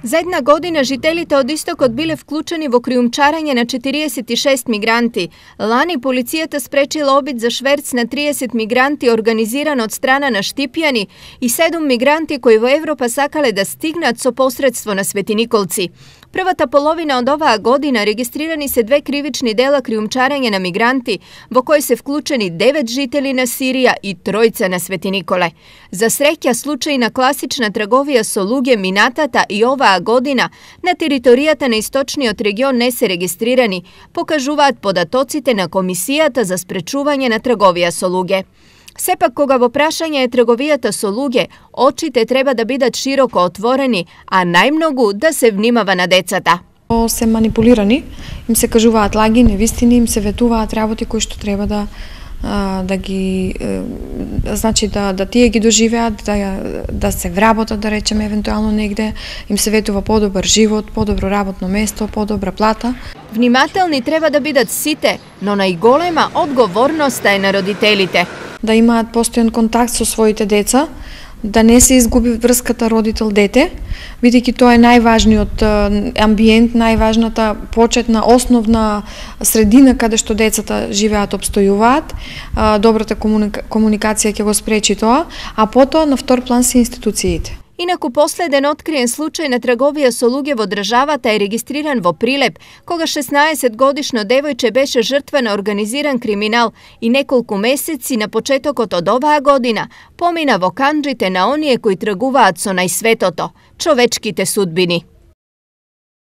За една година жителите од Истокот биле вклучени во криумчарење на 46 мигранти. Лани полицијата спречила обид за шверц на 30 мигранти организиран од страна на Штипјани и 7 мигранти кои во Европа сакале да стигнат со посредство на светиниколци. Првата половина од оваа година регистрирани се 2 кривични дела криумчарење на мигранти, во кои се вклучени 9 жители на Сирија и 3 на Свети Николе. За среќа, случаи на класична трговија со луѓе минатата и оваа година на територијата на источниот регион не се регистрирани, покажуваат податоците на Комисијата за спречување на трговија со луѓе. Сепак, кога во прашање е трговијата со луѓе, очите треба да бидат широко отворени, а најмногу да се внимава на децата. Се манипулирани, им се кажуваат лаги, невистини, им се ветуваат работи кои што треба да ги значи да тие ги доживеат, да се вработат, да речеме евентуално негде, им се ветува подобар живот, подобро работно место, подобра плата. Внимателни треба да бидат сите, но најголема одговорноста е на родителите. Да имаат постојан контакт со своите деца, да не се изгуби врската родител-дете, бидејќи тоа е најважниот амбиент, најважната почетна, основна средина каде што децата живеат, обстојуваат. Добрата комуникација ќе го спречи тоа, а потоа на втор план се институциите. Инаку последен откриен случај на трговија со луѓе во државата е регистриран во Прилеп, кога 16-годишно девојче беше жртва на организиран криминал и неколку месеци на почетокот од оваа година помина во канџите на оние кои тргуваат со најсветото – човечките судбини.